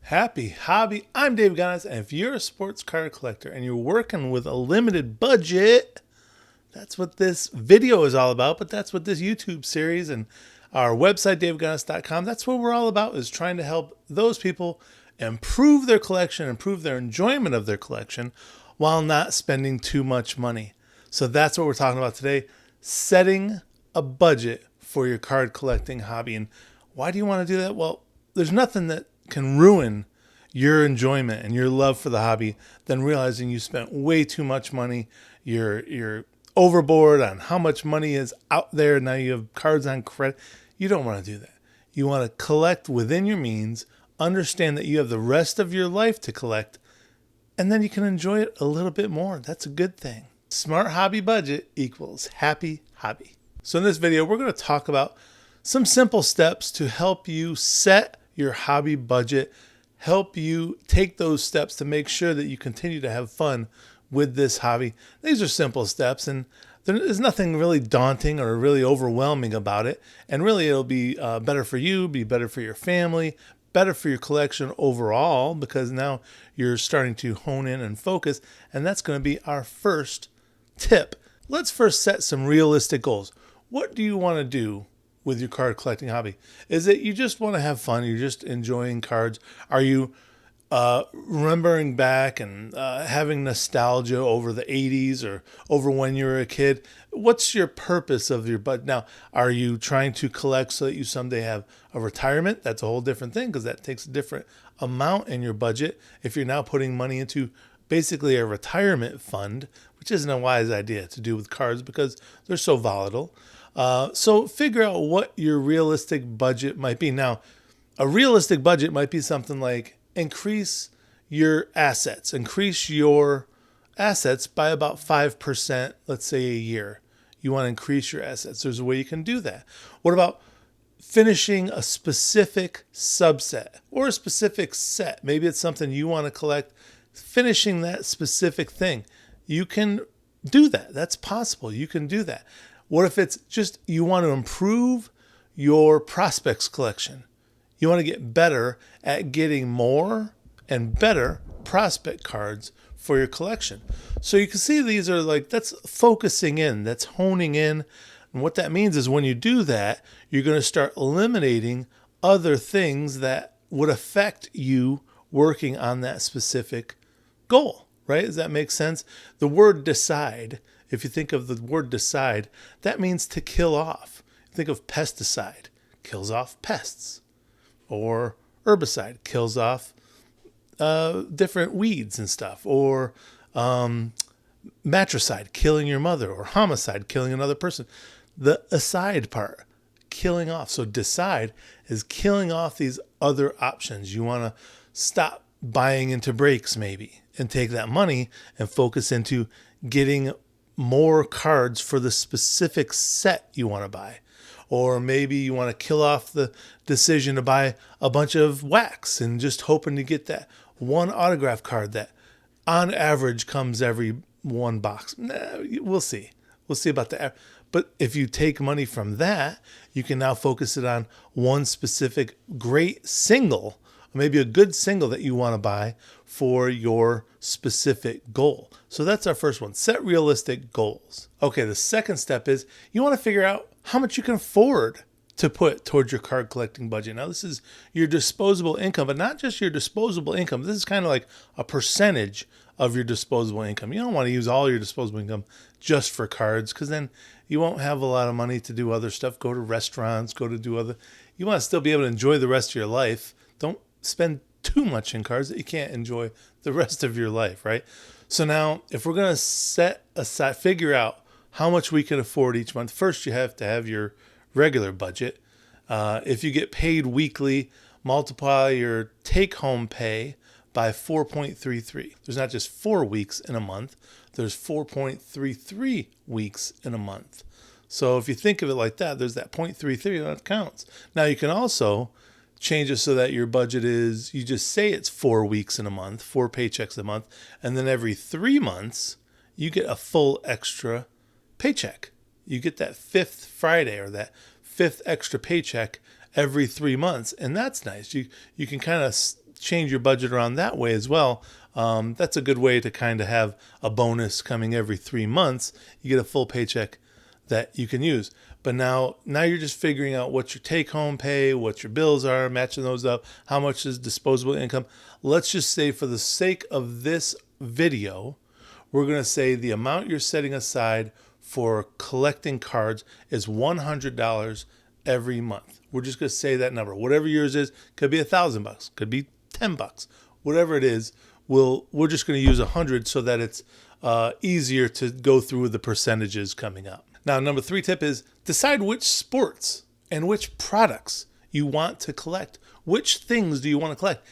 Happy hobby. I'm Dave Ganas, and if you're a sports card collector and you're working with a limited budget, that's what this video is all about. But that's what this YouTube series and our website, daveganas.com, that's what we're all about, is trying to help those people improve their collection, improve their enjoyment of their collection while not spending too much money. So that's what we're talking about today, setting a budget for your card collecting hobby. And why do you want to do that? Well, there's nothing that can ruin your enjoyment and your love for the hobby than realizing you spent way too much money. You're overboard on how much money is out there. Now you have cards on credit. You don't want to do that. You want to collect within your means, understand that you have the rest of your life to collect, and then you can enjoy it a little bit more. That's a good thing. Smart hobby budget equals happy hobby. So in this video, we're going to talk about some simple steps to help you set your hobby budget, help you take those steps to make sure that you continue to have fun with this hobby. These are simple steps, and there's nothing really daunting or really overwhelming about it. And really, it'll be better for you, be better for your family, better for your collection overall, because now you're starting to hone in and focus. And that's going to be our first tip. Let's first set some realistic goals. What do you want to do with your card collecting hobby? Is it you just want to have fun? You're just enjoying cards? Are you remembering back and having nostalgia over the 80s or over when you were a kid? What's your purpose of your budget? Now, are you trying to collect so that you someday have a retirement? That's a whole different thing, because that takes a different amount in your budget. If you're now putting money into basically a retirement fund, which isn't a wise idea to do with cards because they're so volatile. So figure out what your realistic budget might be. Now, a realistic budget might be something like increase your assets by about 5%, let's say a year. You want to increase your assets. There's a way you can do that. What about finishing a specific subset or a specific set? Maybe it's something you want to collect, finishing that specific thing. You can do that. That's possible. You can do that. What if it's just you want to improve your prospects collection? You want to get better at getting more and better prospect cards for your collection. So you can see these are that's focusing in, that's honing in. And what that means is when you do that, you're going to start eliminating other things that would affect you working on that specific goal, right? Does that make sense? The word decide, if you think of the word decide, that means to kill off. Think of pesticide, kills off pests. Or herbicide, kills off different weeds and stuff. Or matricide, killing your mother. Or homicide, killing another person. The aside part, killing off. So decide is killing off these other options. You want to stop buying into breaks maybe and take that money and focus into getting more cards for the specific set you want to buy. Or maybe you want to kill off the decision to buy a bunch of wax and just hoping to get that one autograph card that on average comes every one box. We'll see. We'll see about that. But if you take money from that, you can now focus it on one specific great single, maybe a good single that you want to buy for your specific goal. So that's our first one. Set realistic goals. Okay, the second step is you want to figure out how much you can afford to put towards your card collecting budget. Now, this is your disposable income, but not just your disposable income. This is kind of like a percentage of your disposable income. You don't want to use all your disposable income just for cards, because then you won't have a lot of money to do other stuff, go to restaurants, you want to still be able to enjoy the rest of your life. Don't spend too much in cards that you can't enjoy the rest of your life, right? So now, if we're going to figure out how much we can afford each month, first you have to have your regular budget. If you get paid weekly, multiply your take-home pay by 4.33. There's not just 4 weeks in a month. There's 4.33 weeks in a month. So if you think of it like that, there's that 0.33 that counts. Now you can also change it so that your budget is, you just say it's 4 weeks in a month, 4 paychecks a month, and then every 3 months you get a full extra paycheck. You get that fifth Friday or that fifth extra paycheck every 3 months, and that's nice. You can kind of change your budget around that way as well. That's a good way to kind of have a bonus coming every 3 months. You get a full paycheck that you can use. But now you're just figuring out what your take-home pay, what your bills are, matching those up, how much is disposable income. Let's just say, for the sake of this video, we're going to say the amount you're setting aside for collecting cards is $100 every month. We're just going to say that number. Whatever yours is, could be $1,000, could be $10, whatever it is. We're just going to use 100 so that it's easier to go through the percentages coming up. Now, number 3 tip is decide which sports and which products you want to collect. Which things do you want to collect?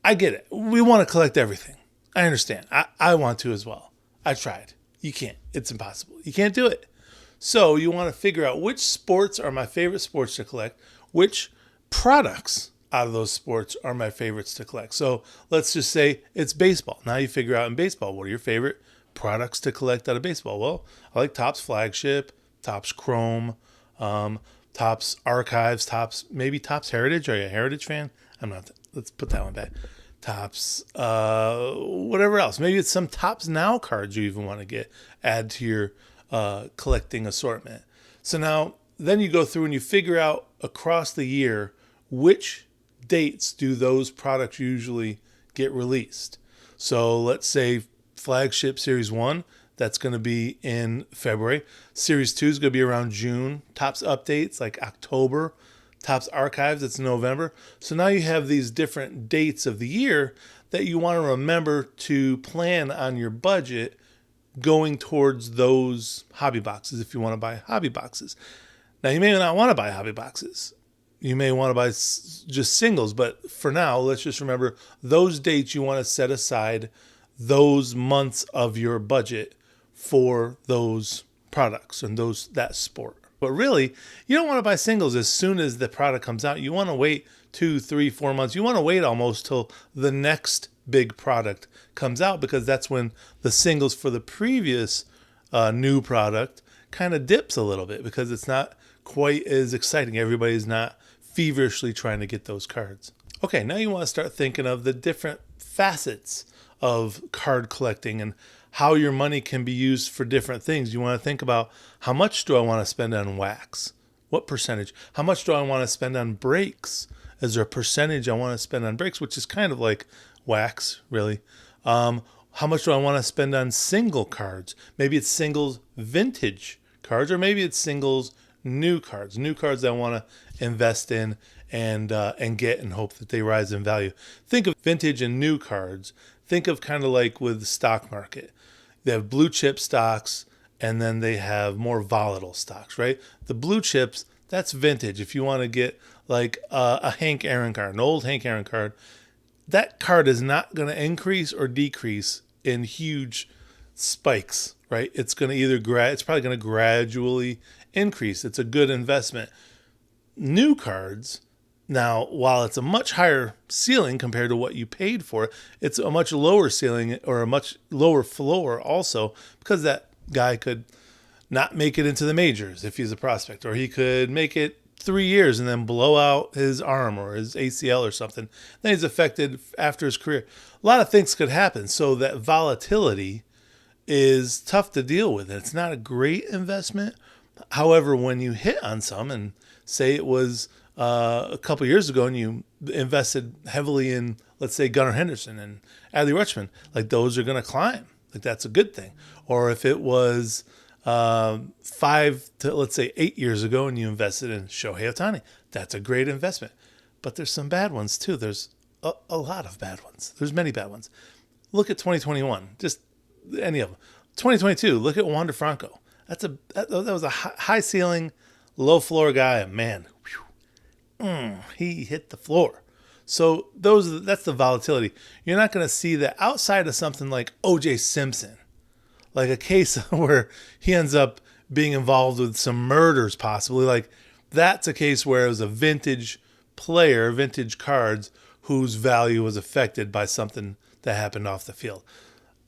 I get it. We want to collect everything. I understand. I want to as well. I tried. You can't. It's impossible. You can't do it. So you want to figure out which sports are my favorite sports to collect, which products out of those sports are my favorites to collect. So let's just say it's baseball. Now you figure out in baseball, what are your favorite products to collect out of baseball? Well, I like Topps Flagship, Topps Chrome, Topps Archives, maybe Topps Heritage. Are you a Heritage fan? I'm not. Let's put that one back. Topps, whatever else. Maybe it's some Topps Now cards you even want to add to your collecting assortment. So now, then you go through and you figure out across the year which dates do those products usually get released. So let's say Flagship Series 1, that's going to be in February. Series 2 is going to be around June. Topps Updates, like October. Topps Archives, it's November. So now you have these different dates of the year that you want to remember to plan on your budget going towards those hobby boxes if you want to buy hobby boxes. Now, you may not want to buy hobby boxes. You may want to buy just singles, but for now, let's just remember those dates you want to set aside those months of your budget for those products and that sport. But really, you don't want to buy singles as soon as the product comes out. You want to wait 2, 3, 4 months. You want to wait almost till the next big product comes out, because that's when the singles for the previous new product kind of dips a little bit, because it's not quite as exciting. Everybody's not feverishly trying to get those cards. Okay, now you want to start thinking of the different facets of card collecting and how your money can be used for different things. You want to think about, how much do I want to spend on wax? What percentage? How much do I want to spend on breaks? Is there a percentage I want to spend on breaks, which is kind of like wax, really? How much do I want to spend on single cards? Maybe it's singles vintage cards, or maybe it's singles new cards that I want to invest in and get and hope that they rise in value. Think of vintage and new cards. Think of kind of like with the stock market. They have blue chip stocks, and then they have more volatile stocks, right? The blue chips, that's vintage. If you want to get like a Hank Aaron card, an old Hank Aaron card, that card is not going to increase or decrease in huge spikes, right? It's going to it's probably going to gradually increase. It's a good investment. New cards, now, while it's a much higher ceiling compared to what you paid for, it's a much lower ceiling, or a much lower floor also, because that guy could not make it into the majors if he's a prospect, or he could make it 3 years and then blow out his arm or his ACL or something. Then he's affected after his career. A lot of things could happen. So that volatility is tough to deal with. It's not a great investment. However, when you hit on some, and say it was a couple years ago and you invested heavily in, let's say, Gunnar Henderson and Adley Rutschman, like those are going to climb. Like that's a good thing. Or if it was 5 to, let's say, 8 years ago and you invested in Shohei Ohtani, that's a great investment. But there's some bad ones too. There's a lot of bad ones. There's many bad ones. Look at 2021, just any of them. 2022, look at Wander Franco. That was a high ceiling, low floor guy. And man, he hit the floor. So that's the volatility. You're not going to see that outside of something like O.J. Simpson, like a case where he ends up being involved with some murders possibly. Like that's a case where it was a vintage player, vintage cards, whose value was affected by something that happened off the field.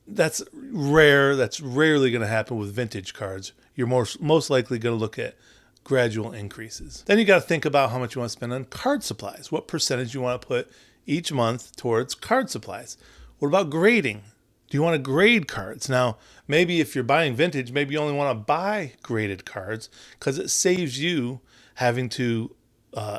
That's rare. That's rarely going to happen with vintage cards. You're most likely going to look at gradual increases. Then you got to think about how much you want to spend on card supplies. What percentage you want to put each month towards card supplies. What about grading? Do you want to grade cards? Now, maybe if you're buying vintage, maybe you only want to buy graded cards because it saves you having to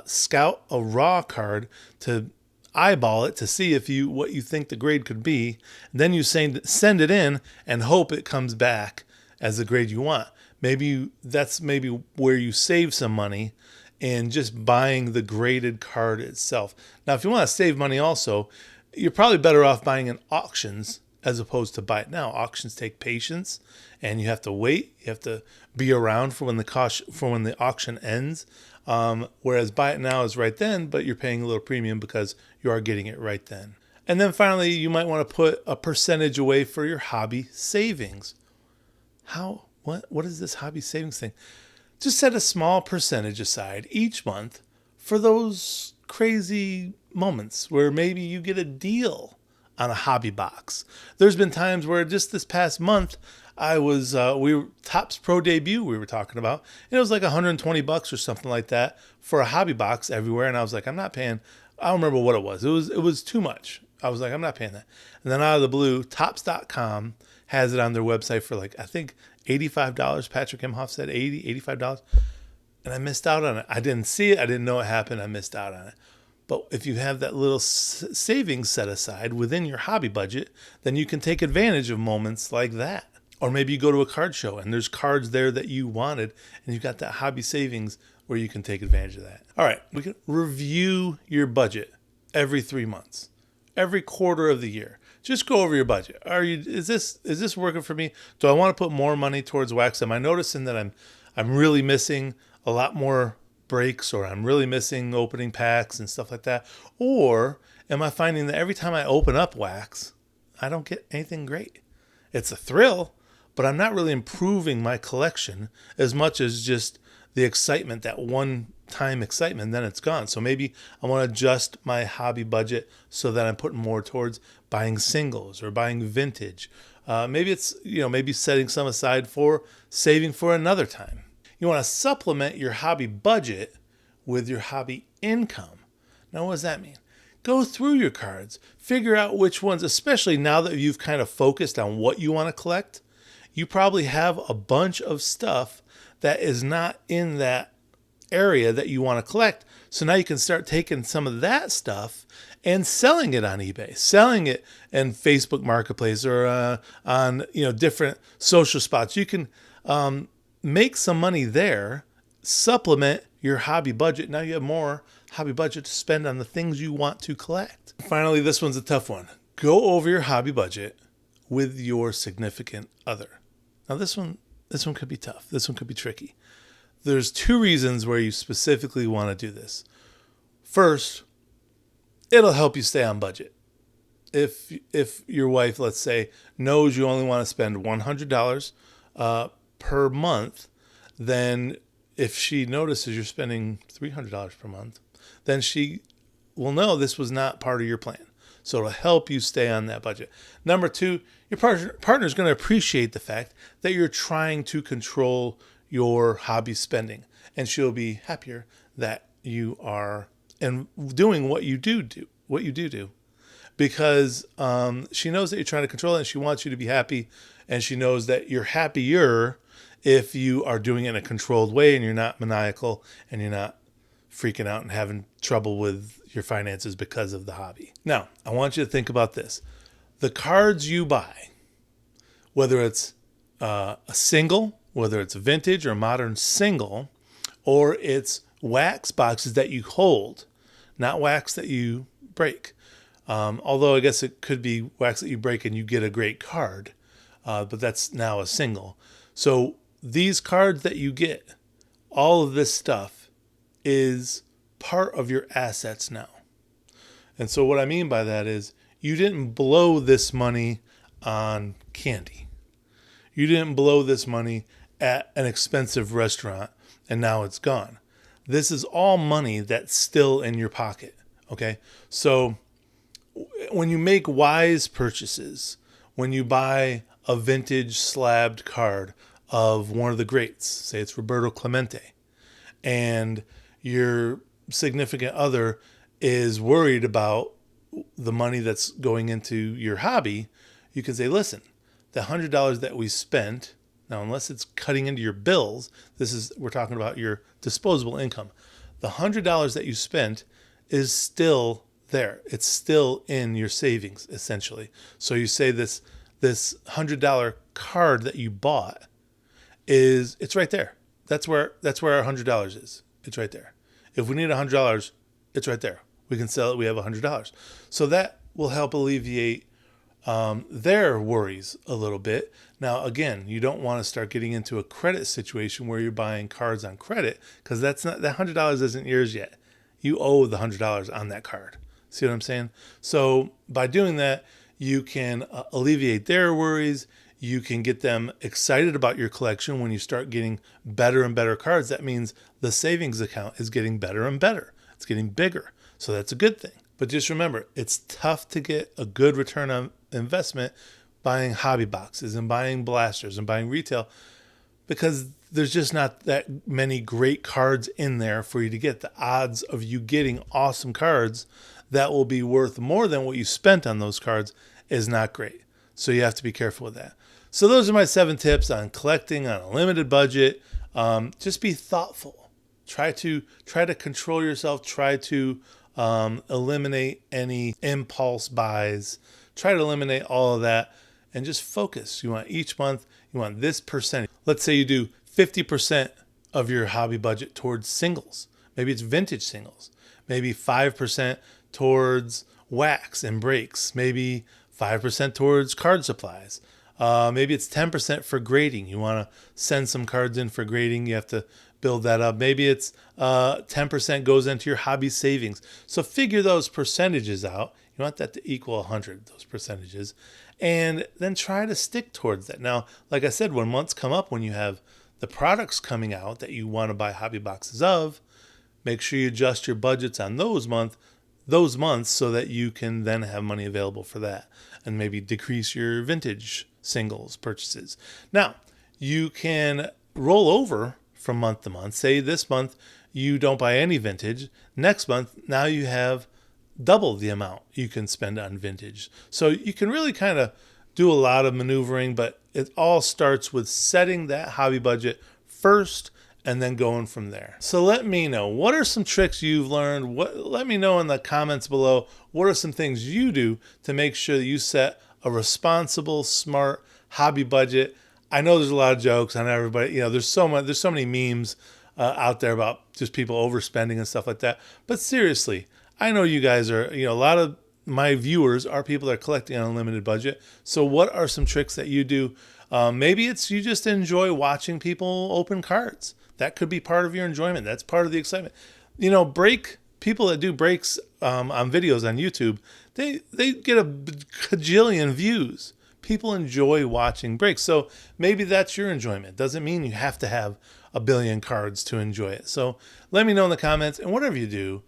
scout a raw card to eyeball it to see if you what you think the grade could be. Then you send it in and hope it comes back as the grade you want. That's where you save some money in just buying the graded card itself. Now, if you want to save money also, you're probably better off buying in auctions as opposed to buy it now. Auctions take patience, and you have to wait. You have to be around for when the auction ends. Whereas buy it now is right then, but you're paying a little premium because you are getting it right then. And then finally, you might want to put a percentage away for your hobby savings. What is this hobby savings thing? Just set a small percentage aside each month for those crazy moments where maybe you get a deal on a hobby box. There's been times where just this past month, Topps Pro Debut we were talking about, and it was like $120 or something like that for a hobby box everywhere. And I was like, I'm not paying, I don't remember what it was. It was too much. I was like, I'm not paying that. And then out of the blue, Topps.com has it on their website for like, I think $85. Patrick Imhoff said $85. And I missed out on it. I didn't see it. I didn't know it happened. I missed out on it. But if you have that little savings set aside within your hobby budget, then you can take advantage of moments like that. Or maybe you go to a card show and there's cards there that you wanted and you've got that hobby savings where you can take advantage of that. All right, we can review your budget every 3 months, every quarter of the year. Just go over your budget. Is this working for me? Do I want to put more money towards wax? Am I noticing that I'm really missing a lot more breaks, or I'm really missing opening packs and stuff like that? Or am I finding that every time I open up wax, I don't get anything great? It's a thrill, but I'm not really improving my collection as much as just the excitement, that one-time excitement, then it's gone. So maybe I want to adjust my hobby budget so that I'm putting more towards buying singles or buying vintage. Maybe it's, maybe setting some aside for saving for another time. You want to supplement your hobby budget with your hobby income. Now, what does that mean? Go through your cards, figure out which ones, especially now that you've kind of focused on what you want to collect. You probably have a bunch of stuff that is not in that area that you want to collect. So now you can start taking some of that stuff and selling it on eBay, selling it in Facebook Marketplace or on different social spots. You can make some money there, supplement your hobby budget. Now you have more hobby budget to spend on the things you want to collect. Finally, this one's a tough one. Go over your hobby budget with your significant other. Now this one could be tough. This one could be tricky. There's 2 reasons where you specifically want to do this. First, it'll help you stay on budget. If your wife, let's say, knows you only want to spend $100 per month, then if she notices you're spending $300 per month, then she will know this was not part of your plan. So it'll help you stay on that budget. Number 2, your partner is going to appreciate the fact that you're trying to control your hobby spending, and she'll be happier that you are and doing what you do, because she knows that you're trying to control it, and she wants you to be happy, and she knows that you're happier if you are doing it in a controlled way and you're not maniacal and you're not freaking out and having trouble with your finances because of the hobby. Now, I want you to think about this. The cards you buy, whether it's a single, whether it's a vintage or modern single, or it's wax boxes that you hold, not wax that you break. Although I guess it could be wax that you break and you get a great card, but that's now a single. So these cards that you get, all of this stuff is part of your assets now. And so what I mean by that is you didn't blow this money on candy. You didn't blow this money at an expensive restaurant and now it's gone. This is all money that's still in your pocket. Okay. So when you make wise purchases, when you buy a vintage slabbed card of one of the greats, say it's Roberto Clemente, and your significant other is worried about the money that's going into your hobby, you can say, listen, the $100 that we spent, now unless it's cutting into your bills, we're talking about your disposable income. The $100 that you spent is still there. It's still in your savings, essentially. So you say this $100 card that you bought it's right there. That's where our $100 is. It's right there. If we need $100, it's right there. We can sell it. We have $100. So that will help alleviate their worries a little bit. Now, again, you don't want to start getting into a credit situation where you're buying cards on credit, because that $100 isn't yours yet. You owe the $100 on that card. See what I'm saying? So by doing that, you can alleviate their worries. You can get them excited about your collection. When you start getting better and better cards, that means the savings account is getting better and better. It's getting bigger. So that's a good thing. But just remember, it's tough to get a good return on investment buying hobby boxes and buying blasters and buying retail, because there's just not that many great cards in there for you to get. The odds of you getting awesome cards that will be worth more than what you spent on those cards is not great. So you have to be careful with that. So those are my 7 tips on collecting on a limited budget. Just be thoughtful. Try to control yourself. Try to eliminate any impulse buys. Try to eliminate all of that and just focus. You want each month, you want this percentage. Let's say you do 50% of your hobby budget towards singles. Maybe it's vintage singles. Maybe 5% towards wax and breaks. Maybe 5% towards card supplies. Maybe it's 10% for grading. You want to send some cards in for grading. You have to build that up. Maybe it's 10% goes into your hobby savings. So figure those percentages out. You want that to equal 100, those percentages, and then try to stick towards that. Now, like I said, when months come up, when you have the products coming out that you want to buy hobby boxes of, make sure you adjust your budgets on those months so that you can then have money available for that, and maybe decrease your vintage singles purchases. Now, you can roll over from month to month. Say this month you don't buy any vintage. Next month, now you have double the amount you can spend on vintage. So you can really kind of do a lot of maneuvering, but it all starts with setting that hobby budget first and then going from there. So let me know, what are some tricks you've learned? Let me know in the comments below. What are some things you do to make sure that you set a responsible, smart hobby budget? I know there's a lot of jokes on everybody. There's so many memes out there about just people overspending and stuff like that. But seriously, I know you guys are, a lot of my viewers are people that are collecting on a limited budget. So what are some tricks that you do? Maybe it's you just enjoy watching people open cards. That could be part of your enjoyment. That's part of the excitement. People that do breaks on videos on YouTube, they get a cajillion views. People enjoy watching breaks. So maybe that's your enjoyment. Doesn't mean you have to have a billion cards to enjoy it. So let me know in the comments, and whatever you do,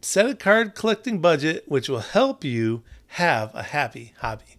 set a card collecting budget, which will help you have a happy hobby.